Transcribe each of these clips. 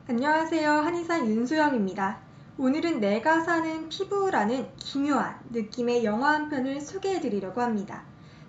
안녕하세요. 한의사 윤소영입니다. 오늘은 내가 사는 피부라는 기묘한 느낌의 영화 한 편을 소개해드리려고 합니다.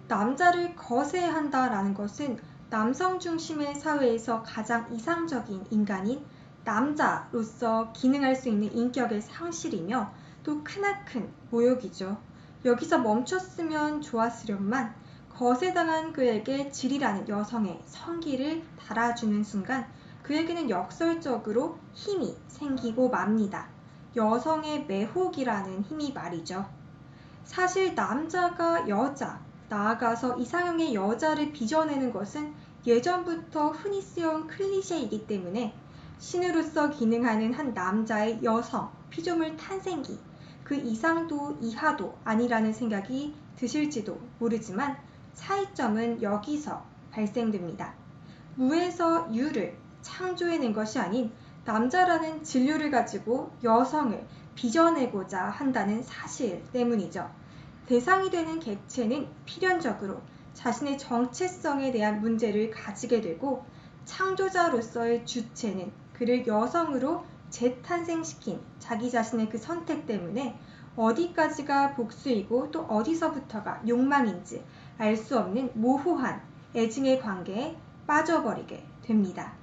남자를 거세한다라는 것은 남성 중심의 사회에서 가장 이상적인 인간인 남자로서 기능할 수 있는 인격의 상실이며 또 크나큰 모욕이죠. 여기서 멈췄으면 좋았으련만 거세당한 그에게 질이라는 여성의 성기를 달아주는 순간 그에게는 역설적으로 힘이 생기고 맙니다. 여성의 매혹이라는 힘이 말이죠. 사실 남자가 여자, 나아가서 이상형의 여자를 빚어내는 것은 예전부터 흔히 쓰여온 클리셰이기 때문에 신으로서 기능하는 한 남자의 여성, 피조물 탄생기, 그 이상도 이하도 아니라는 생각이 드실지도 모르지만 차이점은 여기서 발생됩니다. 무에서 유를 창조해낸 것이 아닌 남자라는 진료를 가지고 여성을 빚어내고자 한다는 사실 때문이죠. 대상이 되는 객체는 필연적으로 자신의 정체성에 대한 문제를 가지게 되고 창조자로서의 주체는 그를 여성으로 재탄생시킨 자기 자신의 그 선택 때문에 어디까지가 복수이고 또 어디서부터가 욕망인지 알 수 없는 모호한 애증의 관계에 빠져버리게 됩니다.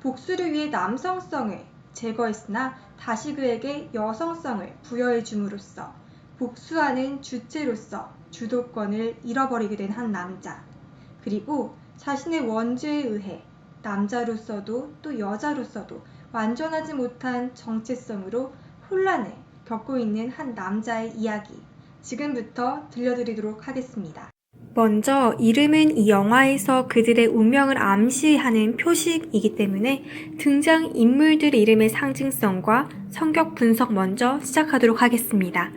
복수를 위해 남성성을 제거했으나 다시 그에게 여성성을 부여해 줌으로써 복수하는 주체로서 주도권을 잃어버리게 된 한 남자. 그리고 자신의 원죄에 의해 남자로서도 또 여자로서도 완전하지 못한 정체성으로 혼란을 겪고 있는 한 남자의 이야기. 지금부터 들려드리도록 하겠습니다. 먼저 이름은 이 영화에서 그들의 운명을 암시하는 표식이기 때문에 등장 인물들 이름의 상징성과 성격 분석 먼저 시작하도록 하겠습니다.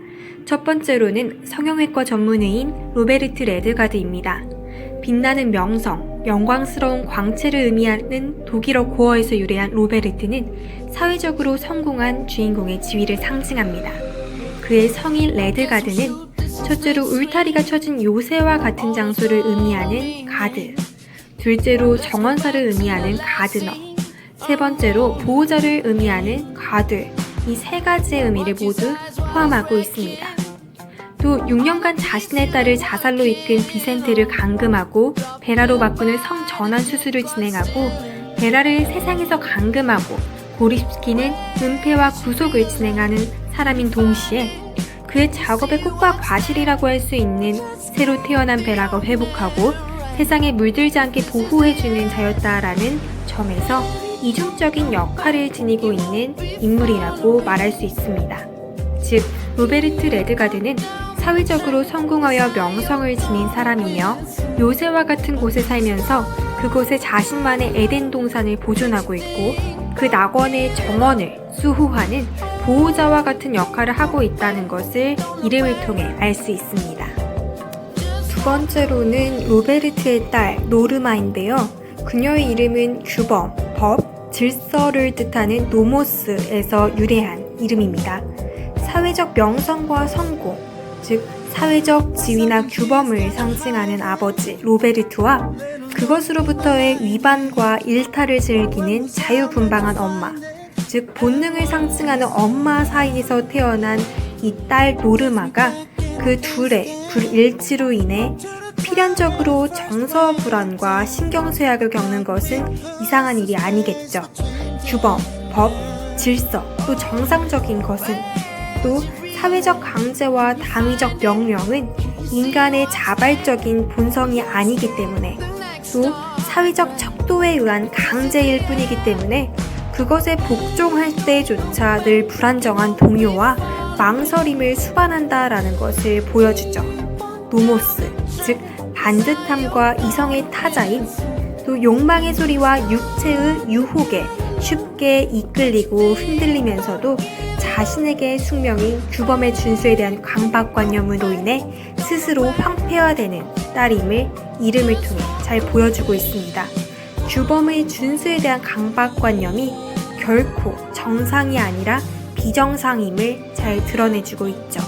첫 번째로는 성형외과 전문의인 로베르트 레드가드입니다. 빛나는 명성, 영광스러운 광채를 의미하는 독일어 고어에서 유래한 로베르트는 사회적으로 성공한 주인공의 지위를 상징합니다. 그의 성인 레드가드는 첫째로 울타리가 쳐진 요새와 같은 장소를 의미하는 가드, 둘째로 정원사를 의미하는 가드너, 세 번째로 보호자를 의미하는 가드, 이 세 가지의 의미를 모두 포함하고 있습니다. 또 6년간 자신의 딸을 자살로 이끈 비센테를 감금하고 베라로 바꾸는 성전환 수술을 진행하고 베라를 세상에서 감금하고 고립시키는 은폐와 구속을 진행하는 사람인 동시에 그의 작업의 꽃과 과실이라고 할 수 있는 새로 태어난 베라가 회복하고 세상에 물들지 않게 보호해주는 자였다라는 점에서 이중적인 역할을 지니고 있는 인물이라고 말할 수 있습니다. 즉, 로베르트 레드가드는 사회적으로 성공하여 명성을 지닌 사람이며 요새와 같은 곳에 살면서 그곳에 자신만의 에덴 동산을 보존하고 있고 그 낙원의 정원을 수호하는 보호자와 같은 역할을 하고 있다는 것을 이름을 통해 알 수 있습니다. 두 번째로는 로베르트의 딸 노르마인데요. 그녀의 이름은 규범, 법, 질서를 뜻하는 노모스에서 유래한 이름입니다. 사회적 명성과 성공, 즉 사회적 지위나 규범을 상징하는 아버지 로베르트와 그것으로부터의 위반과 일탈을 즐기는 자유분방한 엄마, 즉 본능을 상징하는 엄마 사이에서 태어난 이 딸 노르마가 그 둘의 불일치로 인해 필연적으로 정서 불안과 신경쇠약을 겪는 것은 이상한 일이 아니겠죠. 규범, 법, 질서, 또 정상적인 것은 또 사회적 강제와 당위적 명령은 인간의 자발적인 본성이 아니기 때문에 또 사회적 척도에 의한 강제일 뿐이기 때문에 그것에 복종할 때조차 늘 불안정한 동요와 망설임을 수반한다라는 것을 보여주죠. 노모스, 즉 반듯함과 이성의 타자인 또 욕망의 소리와 육체의 유혹에 쉽게 이끌리고 흔들리면서도 자신에게 숙명인 규범의 준수에 대한 강박관념으로 인해 스스로 황폐화되는 딸임을 이름을 통해 잘 보여주고 있습니다. 규범의 준수에 대한 강박관념이 결코 정상이 아니라 비정상임을 잘 드러내주고 있죠.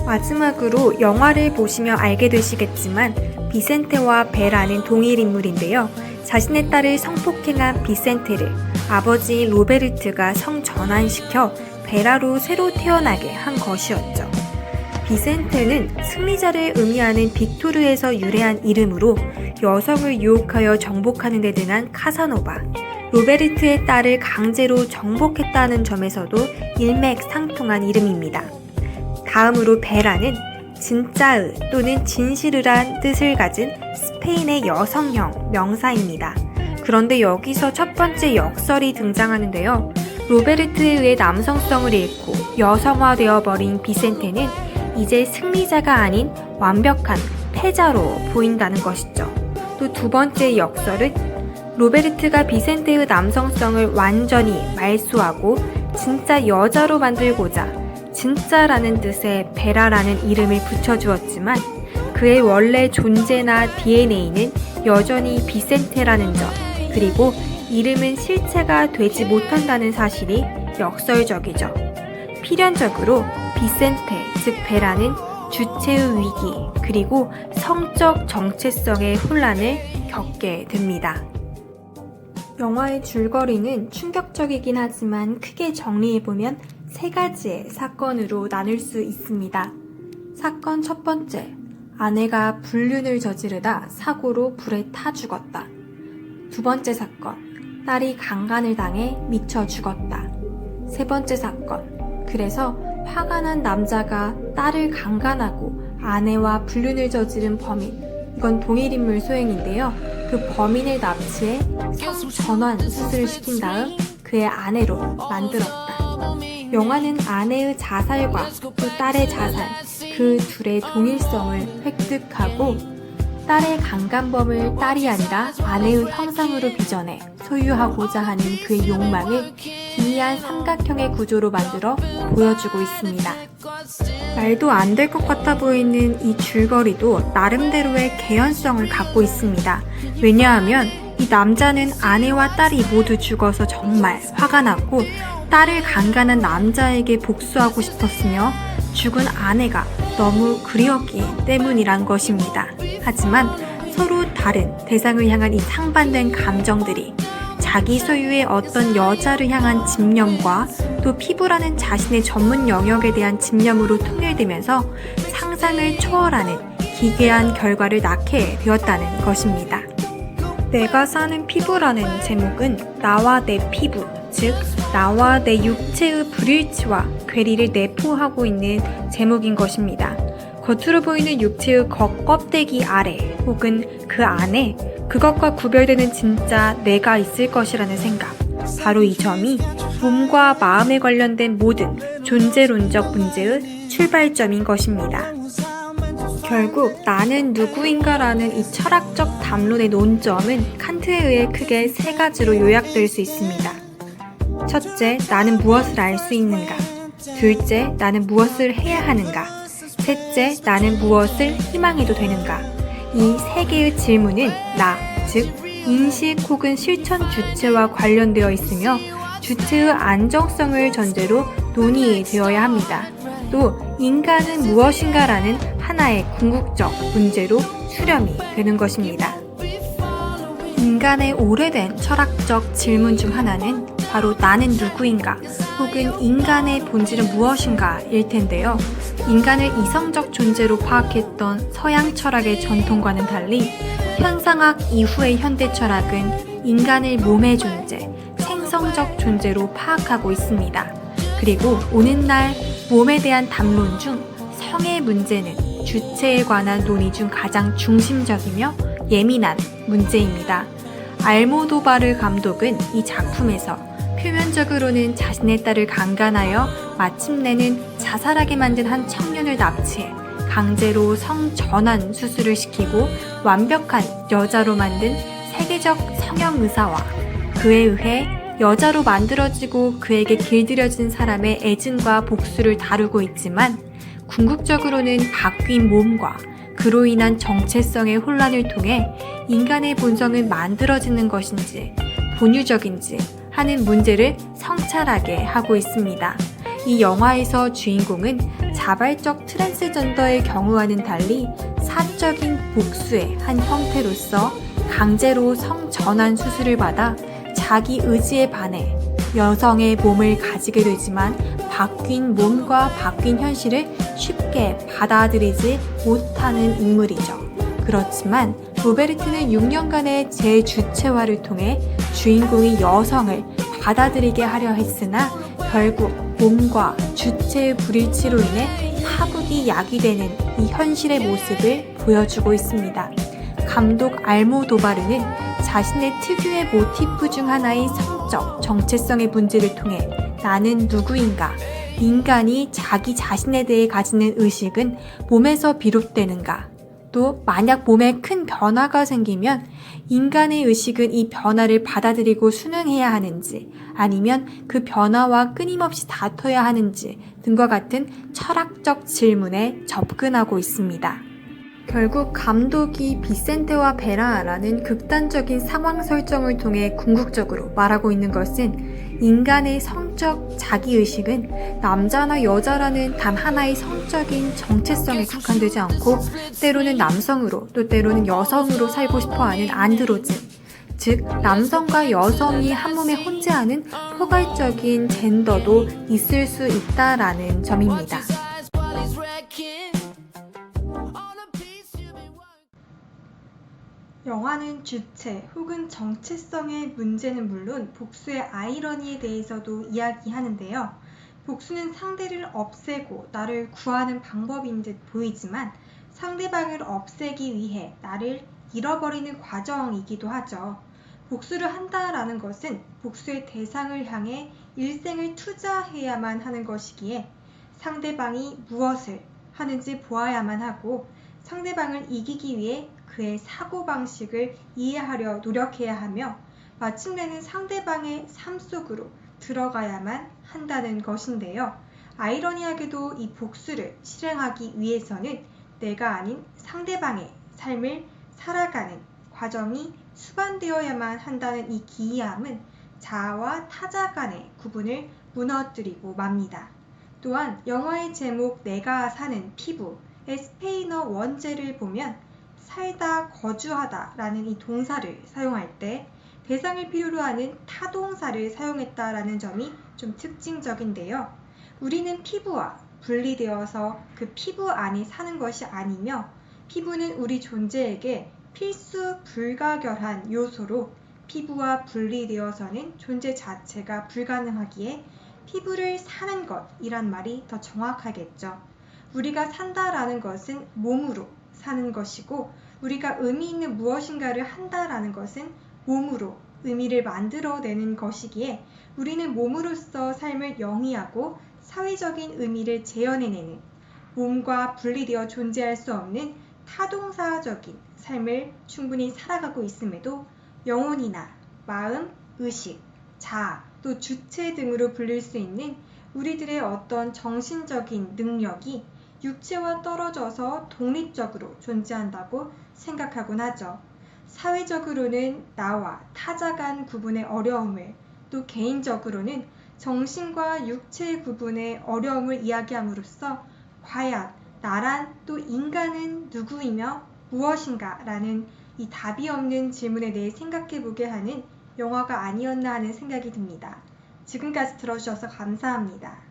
마지막으로 영화를 보시며 알게 되시겠지만 비센테와 베라는 동일 인물인데요. 자신의 딸을 성폭행한 비센테를 아버지인 로베르트가 성전환시켜 베라로 새로 태어나게 한 것이었죠. 비센테는 승리자를 의미하는 빅토르에서 유래한 이름으로 여성을 유혹하여 정복하는 데 능한 카사노바, 로베르트의 딸을 강제로 정복했다는 점에서도 일맥상통한 이름입니다. 다음으로 베라는 진짜의 또는 진실이란 뜻을 가진 스페인의 여성형 명사입니다. 그런데 여기서 첫 번째 역설이 등장하는데요. 로베르트에 의해 남성성을 잃고 여성화되어 버린 비센테는 이제 승리자가 아닌 완벽한 패자로 보인다는 것이죠. 또 두 번째 역설은 로베르트가 비센테의 남성성을 완전히 말소하고 진짜 여자로 만들고자 진짜라는 뜻의 베라라는 이름을 붙여주었지만 그의 원래 존재나 DNA는 여전히 비센테라는 점, 그리고 이름은 실체가 되지 못한다는 사실이 역설적이죠. 필연적으로 비센테, 즉 베라는 주체의 위기, 그리고 성적 정체성의 혼란을 겪게 됩니다. 영화의 줄거리는 충격적이긴 하지만 크게 정리해보면 세 가지의 사건으로 나눌 수 있습니다. 사건 첫 번째, 아내가 불륜을 저지르다 사고로 불에 타 죽었다. 두 번째 사건, 딸이 강간을 당해 미쳐 죽었다. 세 번째 사건, 그래서 화가 난 남자가 딸을 강간하고 아내와 불륜을 저지른 범인, 이건 동일인물 소행인데요. 그 범인을 납치해 성전환 수술을 시킨 다음 그의 아내로 만들었다. 영화는 아내의 자살과 또 딸의 자살, 그 둘의 동일성을 획득하고 딸의 강간범을 딸이 아니라 아내의 형상으로 빚어내 소유하고자 하는 그의 욕망을 기이한 삼각형의 구조로 만들어 보여주고 있습니다. 말도 안 될 것 같아 보이는 이 줄거리도 나름대로의 개연성을 갖고 있습니다. 왜냐하면 이 남자는 아내와 딸이 모두 죽어서 정말 화가 났고 딸을 강간한 남자에게 복수하고 싶었으며 죽은 아내가 너무 그리웠기 때문이란 것입니다. 하지만 서로 다른 대상을 향한 이 상반된 감정들이 자기 소유의 어떤 여자를 향한 집념과 또 피부라는 자신의 전문 영역에 대한 집념으로 통일되면서 상상을 초월하는 기괴한 결과를 낳게 되었다는 것입니다. 내가 사는 피부라는 제목은 나와 내 피부, 즉 나와 내 육체의 불일치와 괴리를 내포하고 있는 제목인 것입니다. 겉으로 보이는 육체의 겉껍데기 아래 혹은 그 안에 그것과 구별되는 진짜 내가 있을 것이라는 생각, 바로 이 점이 몸과 마음에 관련된 모든 존재론적 문제의 출발점인 것입니다. 결국 나는 누구인가라는 이 철학적 담론의 논점은 칸트에 의해 크게 세 가지로 요약될 수 있습니다. 첫째, 나는 무엇을 알 수 있는가? 둘째, 나는 무엇을 해야 하는가? 셋째, 나는 무엇을 희망해도 되는가? 이 세 개의 질문은 나, 즉 인식 혹은 실천 주체와 관련되어 있으며 주체의 안정성을 전제로 논의되어야 합니다. 또 인간은 무엇인가라는 하나의 궁극적 문제로 수렴이 되는 것입니다. 인간의 오래된 철학적 질문 중 하나는 바로 나는 누구인가 혹은 인간의 본질은 무엇인가 일 텐데요. 인간을 이성적 존재로 파악했던 서양 철학의 전통과는 달리 현상학 이후의 현대 철학은 인간을 몸의 존재, 생성적 존재로 파악하고 있습니다. 그리고 오늘날 몸에 대한 담론 중 성의 문제는 주체에 관한 논의 중 가장 중심적이며 예민한 문제입니다. 알모도바르 감독은 이 작품에서 표면적으로는 자신의 딸을 강간하여 마침내는 자살하게 만든 한 청년을 납치해 강제로 성전환 수술을 시키고 완벽한 여자로 만든 세계적 성형 의사와 그에 의해 여자로 만들어지고 그에게 길들여진 사람의 애증과 복수를 다루고 있지만 궁극적으로는 바뀐 몸과 그로 인한 정체성의 혼란을 통해 인간의 본성은 만들어지는 것인지 본유적인지 하는 문제를 성찰하게 하고 있습니다. 이 영화에서 주인공은 자발적 트랜스젠더의 경우와는 달리 사적인 복수의 한 형태로서 강제로 성전환 수술을 받아 자기 의지에 반해 여성의 몸을 가지게 되지만 바뀐 몸과 바뀐 현실을 쉽게 받아들이지 못하는 인물이죠. 그렇지만 로베르트는 6년간의 재주체화를 통해 주인공이 여성을 받아들이게 하려 했으나 결국 몸과 주체의 불일치로 인해 파국이 야기되는 이 현실의 모습을 보여주고 있습니다. 감독 알모도바르는 자신의 특유의 모티프 중 하나인 성적 정체성의 문제를 통해 나는 누구인가, 인간이 자기 자신에 대해 가지는 의식은 몸에서 비롯되는가, 또 만약 몸에 큰 변화가 생기면 인간의 의식은 이 변화를 받아들이고 순응해야 하는지 아니면 그 변화와 끊임없이 다퉈야 하는지 등과 같은 철학적 질문에 접근하고 있습니다. 결국 감독이 비센테와 베라라는 극단적인 상황 설정을 통해 궁극적으로 말하고 있는 것은 인간의 성적 자기의식은 남자나 여자라는 단 하나의 성적인 정체성에 국한되지 않고 때로는 남성으로 또 때로는 여성으로 살고 싶어하는 안드로즘, 즉 남성과 여성이 한 몸에 혼재하는 포괄적인 젠더도 있을 수 있다라는 점입니다. 영화는 주체 혹은 정체성의 문제는 물론 복수의 아이러니에 대해서도 이야기하는데요. 복수는 상대를 없애고 나를 구하는 방법인 듯 보이지만 상대방을 없애기 위해 나를 잃어버리는 과정이기도 하죠. 복수를 한다라는 것은 복수의 대상을 향해 일생을 투자해야만 하는 것이기에 상대방이 무엇을 하는지 보아야만 하고 상대방을 이기기 위해 그의 사고방식을 이해하려 노력해야 하며 마침내는 상대방의 삶 속으로 들어가야만 한다는 것인데요. 아이러니하게도 이 복수를 실행하기 위해서는 내가 아닌 상대방의 삶을 살아가는 과정이 수반되어야만 한다는 이 기이함은 자아와 타자 간의 구분을 무너뜨리고 맙니다. 또한 영화의 제목 내가 사는 피부의 스페인어 원제를 보면 살다, 거주하다 라는 이 동사를 사용할 때 대상을 필요로 하는 타동사를 사용했다라는 점이 좀 특징적인데요. 우리는 피부와 분리되어서 그 피부 안에 사는 것이 아니며 피부는 우리 존재에게 필수 불가결한 요소로 피부와 분리되어서는 존재 자체가 불가능하기에 피부를 사는 것이란 말이 더 정확하겠죠. 우리가 산다라는 것은 몸으로 사는 것이고 우리가 의미 있는 무엇인가를 한다라는 것은 몸으로 의미를 만들어내는 것이기에 우리는 몸으로서 삶을 영위하고 사회적인 의미를 재현해내는 몸과 분리되어 존재할 수 없는 타동사적인 삶을 충분히 살아가고 있음에도 영혼이나 마음, 의식, 자아, 또 주체 등으로 불릴 수 있는 우리들의 어떤 정신적인 능력이 육체와 떨어져서 독립적으로 존재한다고 생각하곤 하죠. 사회적으로는 나와 타자 간 구분의 어려움을, 또 개인적으로는 정신과 육체의 구분의 어려움을 이야기함으로써 과연 나란 또 인간은 누구이며 무엇인가 라는 이 답이 없는 질문에 대해 생각해보게 하는 영화가 아니었나 하는 생각이 듭니다. 지금까지 들어주셔서 감사합니다.